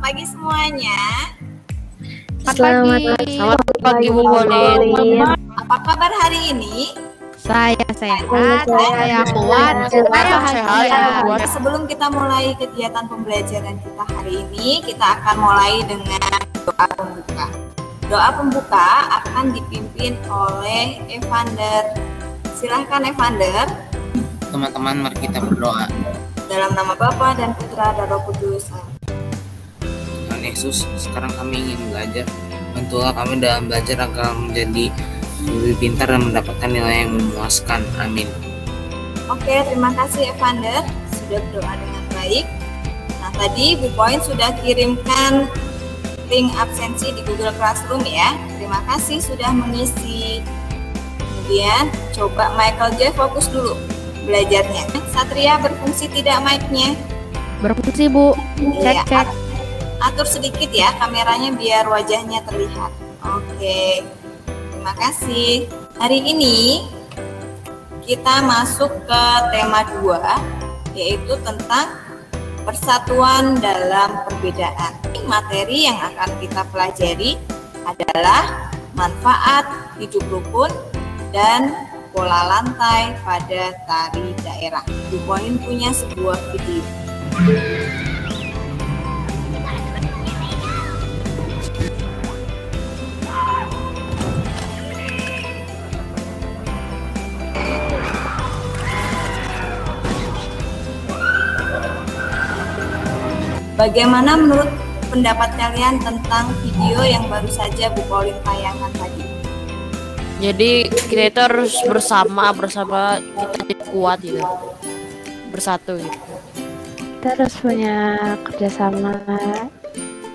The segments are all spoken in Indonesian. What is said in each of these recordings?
pagi semuanya. Selamat pagi Bu Bolin. Apa kabar hari ini? Saya sehat, saya kuat, saya bahagia. Sebelum kita mulai kegiatan pembelajaran kita hari ini, kita akan mulai dengan doa pembuka. Doa pembuka akan dipimpin oleh Evander. Silahkan Evander. Teman-teman, mari kita berdoa. Dalam nama Bapa dan Putra dan Roh Kudus. Tuhan Yesus, sekarang kami ingin belajar. Bantulah kami dalam belajar agar menjadi lebih pintar dan mendapatkan nilai yang memuaskan. Amin. Oke, terima kasih Evander sudah berdoa dengan baik. Nah, tadi Bu Poin sudah kirimkan link absensi di Google Classroom ya. Terima kasih sudah mengisi. Kemudian coba Michael J fokus dulu belajarnya. Satria berfungsi tidak mic-nya? Berfungsi Bu. Cek. Atur sedikit ya kameranya biar wajahnya terlihat. Oke. Terima kasih. Hari ini kita masuk ke tema 2, yaitu tentang persatuan dalam perbedaan. Materi yang akan kita pelajari adalah manfaat hidup rukun dan pola lantai pada tari daerah. Bu Poin punya sebuah video. Bagaimana menurut pendapat kalian tentang video yang baru saja Bu Pauline tayangkan tadi? Jadi kita itu harus bersama kita jadi kuat gitu, bersatu gitu. Kita harus punya kerjasama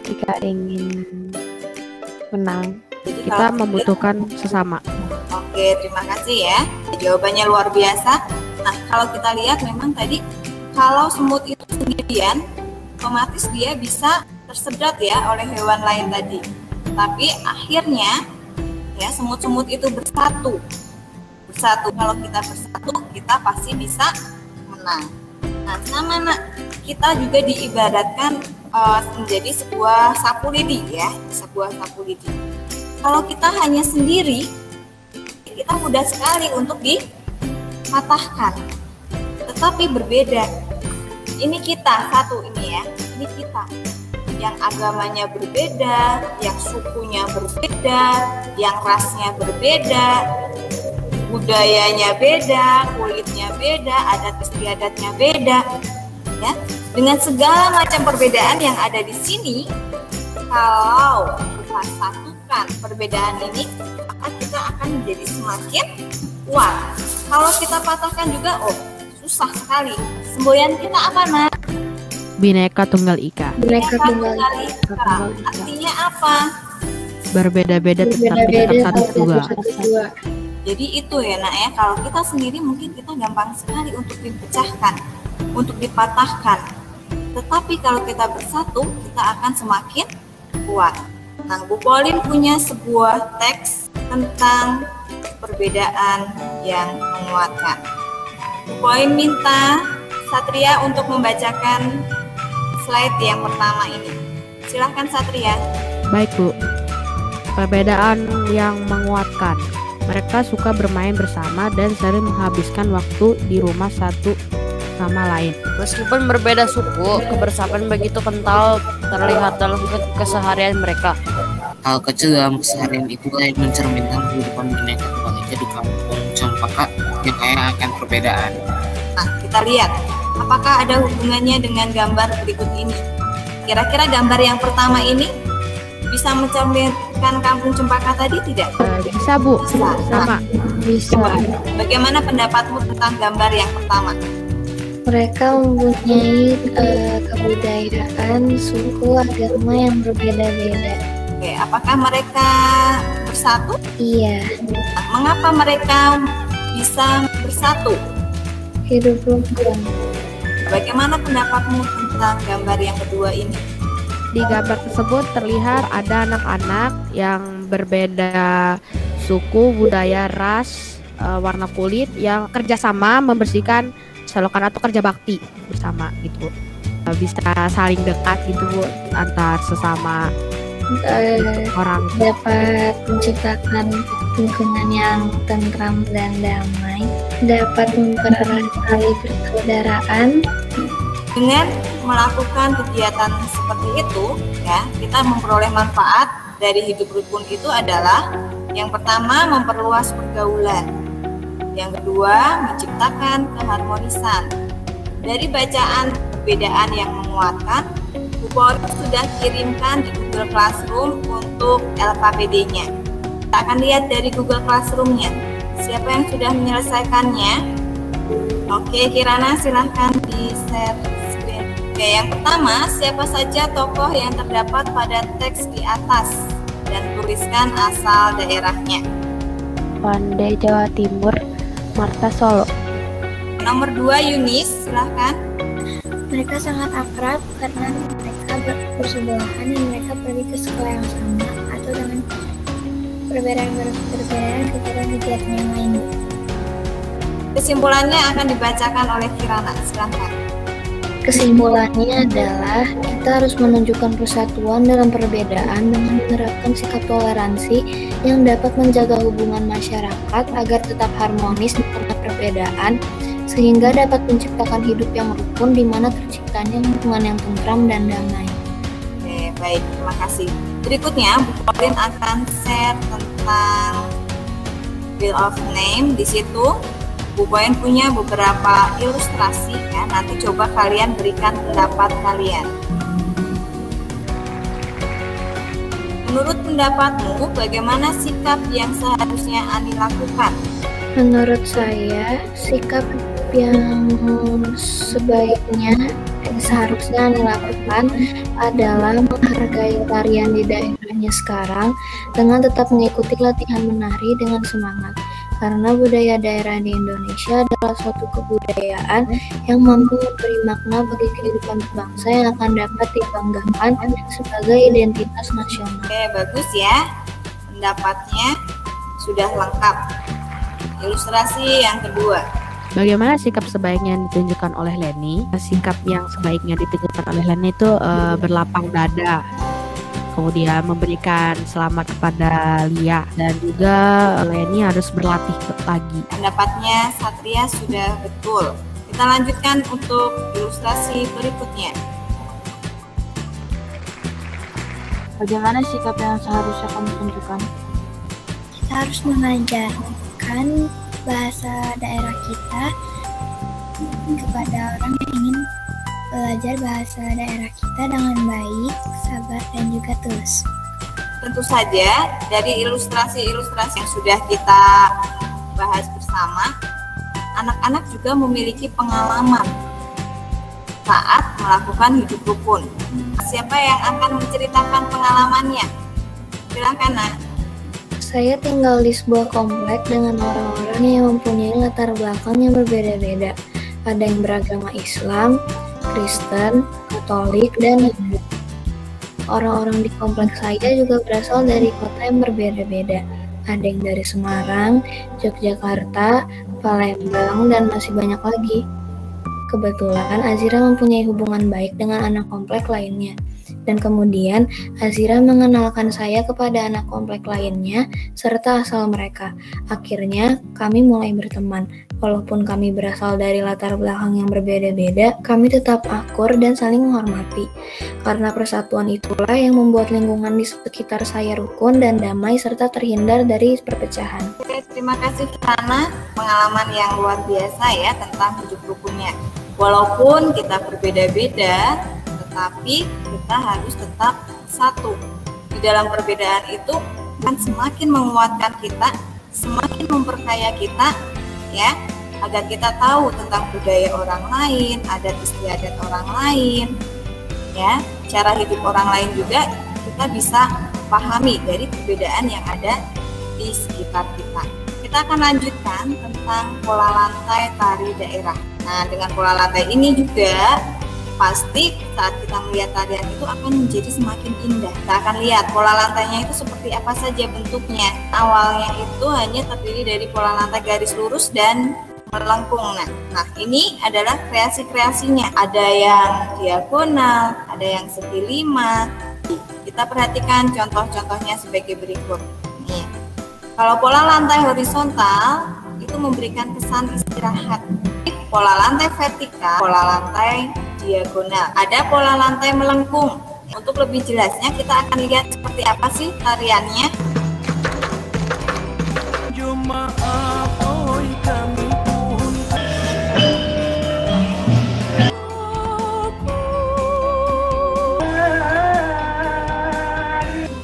jika ingin menang. Jadi Kita membutuhkan sesama. Oke, terima kasih ya. Jawabannya luar biasa. Nah, kalau kita lihat memang tadi kalau semut itu sendirian, otomatis dia bisa tersedot ya oleh hewan lain tadi. Tapi akhirnya ya semut-semut itu bersatu. Kalau kita bersatu, kita pasti bisa menang. Nah, sama kita juga diibaratkan menjadi sebuah sapu lidi ya, sebuah sapu lidi. Kalau kita hanya sendiri, kita mudah sekali untuk dipatahkan. Tetapi berbeda. Ini kita satu ini ya, ini kita yang agamanya berbeda, yang sukunya berbeda, yang rasnya berbeda, budayanya beda, kulitnya beda, adat istiadatnya beda, ya. Dengan segala macam perbedaan yang ada di sini, kalau kita satukan perbedaan ini, maka kita akan menjadi semakin kuat. Kalau kita patahkan juga, susah sekali. Semboyan kita apa, Nak? Bhinneka Tunggal Ika. Bhinneka Tunggal Ika. Artinya apa? Berbeda-beda tetapi tetap satu juga. Jadi itu ya Nak ya, kalau kita sendiri mungkin kita gampang sekali untuk dipecahkan, untuk dipatahkan. Tetapi kalau kita bersatu, kita akan semakin kuat. Nah, Bu Pauline punya sebuah teks tentang perbedaan yang menguatkan. Bu Pauline minta Satria untuk membacakan slide yang pertama ini. Silahkan Satria. Baik Bu. Perbedaan yang menguatkan. Mereka suka bermain bersama dan sering menghabiskan waktu di rumah satu sama lain. Meskipun berbeda suku, kebersamaan begitu kental terlihat dalam keseharian mereka. Hal kecil dalam keseharian itulah yang mencerminkan kehidupan Bhinneka Tunggal Ika di kampung Cempaka yang kaya akan perbedaan. Nah, kita lihat apakah ada hubungannya dengan gambar berikut ini. Kira-kira gambar yang pertama ini bisa mencerminkan kampung Cempaka tadi tidak? Bisa Bu, Bisa. sama. Bisa. Bagaimana pendapatmu tentang gambar yang pertama? Mereka mempunyai kebudayaan, suku, agama yang berbeda-beda. Oke, apakah mereka bersatu? Iya. Nah, mengapa mereka bisa bersatu? Hidup rukun. Bagaimana pendapatmu tentang gambar yang kedua ini? Di gambar tersebut terlihat ada anak-anak yang berbeda suku, budaya, ras, warna kulit yang kerjasama membersihkan selokan atau kerja bakti bersama gitu. bisa saling dekat gitu Bu, antar sesama orang. Dapat menciptakan lingkungan yang tentram dan damai, dapat mempererat tali persaudaraan. Dengan melakukan kegiatan seperti itu, ya, kita memperoleh manfaat dari hidup rukun itu adalah yang pertama memperluas pergaulan, yang kedua menciptakan keharmonisan. Dari bacaan perbedaan yang menguatkan, Bu Polri sudah kirimkan di Google Classroom untuk LKPD-nya. Kita akan lihat dari Google Classroom-nya. Siapa yang sudah menyelesaikannya? Oke, Kirana silahkan di-share screen. Oke, yang pertama, siapa saja tokoh yang terdapat pada teks di atas dan tuliskan asal daerahnya. Pandai Jawa Timur, Marta Solo. Nomor 2, Yunis, silahkan. Mereka sangat akrab karena mereka bersebelahan dan mereka pergi ke sekolah yang sama atau dengan perbedaan kegiatan yang lain. Kesimpulannya akan dibacakan oleh Kirana, silahkan. Kesimpulannya adalah kita harus menunjukkan persatuan dalam perbedaan dengan menerapkan sikap toleransi yang dapat menjaga hubungan masyarakat agar tetap harmonis di tengah perbedaan, sehingga dapat menciptakan hidup yang rukun di mana terciptanya lingkungan yang tentram dan damai. Oke, baik, terima kasih. Berikutnya, Bu Pauline akan share tentang Bill of Name. Di situ Bu Pauline punya beberapa ilustrasi, ya. Nanti coba kalian berikan pendapat kalian. Menurut pendapatmu, bagaimana sikap yang seharusnya Ani lakukan? Menurut saya, sikap yang seharusnya dilakukan adalah menghargai tarian di daerahnya sekarang dengan tetap mengikuti latihan menari dengan semangat, karena budaya daerah di Indonesia adalah suatu kebudayaan yang mampu memberi makna bagi kehidupan bangsa yang akan dapat dibanggakan sebagai identitas nasional. Oke, bagus ya, pendapatnya sudah lengkap. Ilustrasi yang kedua. Bagaimana sikap sebaiknya yang ditunjukkan oleh Leni? Sikap yang sebaiknya ditunjukkan oleh Leni itu berlapang dada, kemudian memberikan selamat kepada Lia, dan juga Leni harus berlatih lagi. Pendapatnya Satria sudah betul. Kita lanjutkan untuk ilustrasi berikutnya. Bagaimana sikap yang seharusnya kamu tunjukkan? Kita harus mengajarkan bahasa daerah kita kepada orang yang ingin belajar bahasa daerah kita dengan baik, sabar, dan juga tulus. Tentu saja dari ilustrasi-ilustrasi yang sudah kita bahas bersama, anak-anak juga memiliki pengalaman saat melakukan hidup rukun. Siapa yang akan menceritakan pengalamannya? Silakan, Nak. Saya tinggal di sebuah komplek dengan orang-orang yang mempunyai latar belakang yang berbeda-beda. Ada yang beragama Islam, Kristen, Katolik, dan Hindu. Orang-orang di komplek saya juga berasal dari kota yang berbeda-beda. Ada yang dari Semarang, Yogyakarta, Palembang, dan masih banyak lagi. Kebetulan Azira mempunyai hubungan baik dengan anak komplek lainnya. Dan kemudian Azira mengenalkan saya kepada anak komplek lainnya serta asal mereka. Akhirnya kami mulai berteman. Walaupun kami berasal dari latar belakang yang berbeda-beda, kami tetap akur dan saling menghormati. Karena persatuan itulah yang membuat lingkungan di sekitar saya rukun dan damai serta terhindar dari perpecahan. Oke, terima kasih karena pengalaman yang luar biasa ya tentang hidup rukunnya. Walaupun kita berbeda-beda, tetapi kita harus tetap satu. Di dalam perbedaan itu kan semakin menguatkan kita, semakin memperkaya kita, ya, agar kita tahu tentang budaya orang lain, adat istiadat orang lain, ya, cara hidup orang lain juga kita bisa pahami dari perbedaan yang ada di sekitar kita. Kita akan lanjutkan tentang pola lantai tari daerah. Nah, dengan pola lantai ini juga pasti saat kita melihat tarian itu akan menjadi semakin indah. Kita akan lihat pola lantainya itu seperti apa saja bentuknya. Awalnya itu hanya terdiri dari pola lantai garis lurus dan melengkung. Nah, ini adalah kreasi-kreasinya. Ada yang diagonal, ada yang segi 5. Kita perhatikan contoh-contohnya sebagai berikut. Nih, kalau pola lantai horizontal itu memberikan kesan istirahat. Pola lantai vertikal, pola lantai diagonal. Ada pola lantai melengkung. Untuk lebih jelasnya kita akan lihat seperti apa sih tariannya.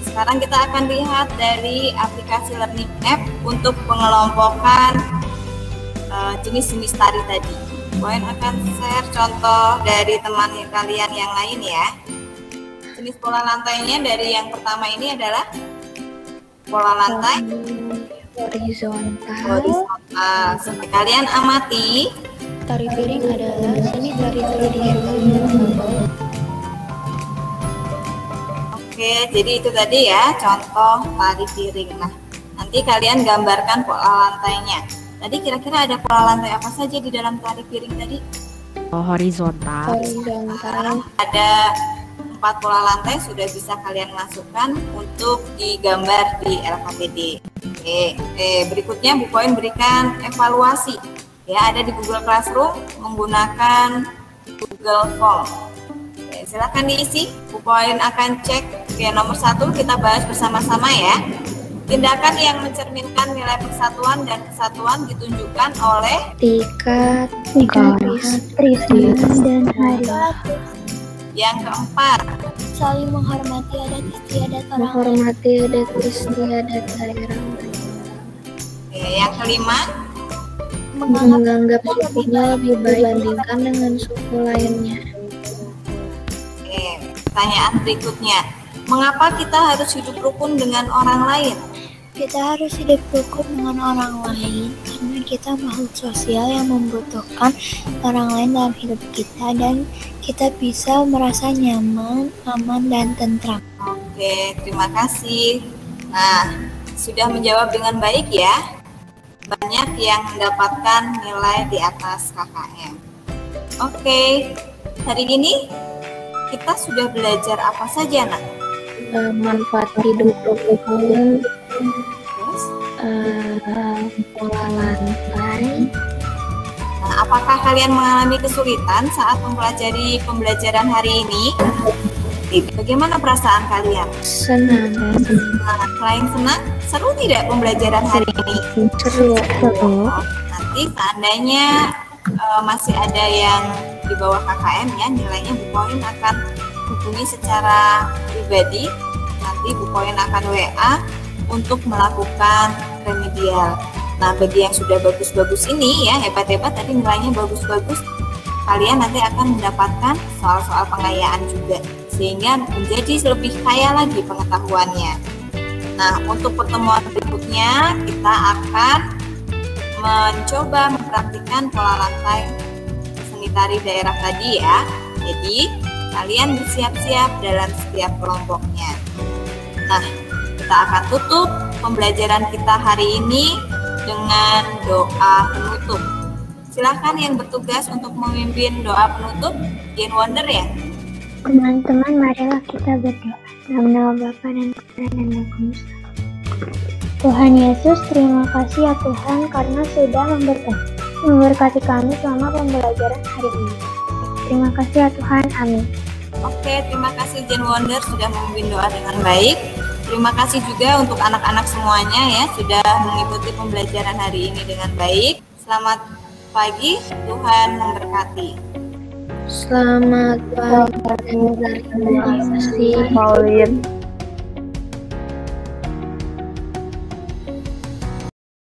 Sekarang kita akan lihat dari aplikasi Learning App untuk pengelompokan jenis-jenis tari tadi. Poin akan share contoh dari teman kalian yang lain ya. Jenis pola lantainya dari yang pertama ini adalah pola lantai horizontal. Sampai kalian amati. Tari piring adalah seni tari tradisional. Oke, jadi itu tadi ya contoh tari piring. Nah, nanti kalian gambarkan pola lantainya. Tadi kira-kira ada pola lantai apa saja di dalam tari piring tadi? Horizontal. Ada 4 pola lantai sudah bisa kalian masukkan untuk digambar di LKPD. Oke, berikutnya Bu Poin berikan evaluasi. Ya, ada di Google Classroom menggunakan Google Form. Oke, silakan diisi. Bu Poin akan cek. Oke, nomor 1 kita bahas bersama-sama ya. Tindakan yang mencerminkan nilai persatuan dan kesatuan ditunjukkan oleh Tika, Tristan, dan Hari. Yang keempat, Saling menghormati adat istiadat orang. Menghormati adat istiadat daerah. Oke, yang kelima, Menganggap sukunya lebih baik dibandingkan dengan suku lainnya. oke, pertanyaan berikutnya. Mengapa kita harus hidup rukun dengan orang lain? Kita harus hidup rukun dengan orang lain karena kita makhluk sosial yang membutuhkan orang lain dalam hidup kita dan kita bisa merasa nyaman, aman, dan tentram. Oke, terima kasih. Nah, sudah menjawab dengan baik ya. Banyak yang mendapatkan nilai di atas KKM. Oke, hari ini kita sudah belajar apa saja, Nak? Manfaat hidup rukun, Terus, pola lantai. nah, apakah kalian mengalami kesulitan saat mempelajari pembelajaran hari ini? Bagaimana perasaan kalian? Senang. Nah, selain senang, seru tidak pembelajaran hari ini? Seru. Nanti seandainya masih ada yang di bawah KKM ya, nilainya Bu Poin akan hubungi secara pribadi. Nanti Bu Poin akan WA untuk melakukan remedial. Nah, bagi yang sudah bagus-bagus ini ya, hebat-hebat tadi nilainya bagus-bagus, kalian nanti akan mendapatkan soal-soal pengayaan juga, sehingga menjadi lebih kaya lagi pengetahuannya. Nah, untuk pertemuan berikutnya kita akan mencoba mempraktikkan pola lantai seni tari daerah tadi ya. Jadi, kalian bersiap-siap dalam setiap kelompoknya. Nah, kita akan tutup pembelajaran kita hari ini dengan doa penutup. Silakan yang bertugas untuk memimpin doa penutup, Jane Wonder ya. Teman-teman, marilah kita berdoa. Dalam nama Bapa dan Putra dan Roh Kudus. Tuhan Yesus, terima kasih ya Tuhan karena sudah memberkati kami selama pembelajaran hari ini. Terima kasih ya Tuhan, amin. Oke, terima kasih Jane Wonder sudah memimpin doa dengan baik. Terima kasih juga untuk anak-anak semuanya ya sudah mengikuti pembelajaran hari ini dengan baik. Selamat pagi, Tuhan memberkati. Selamat pagi, terima kasih.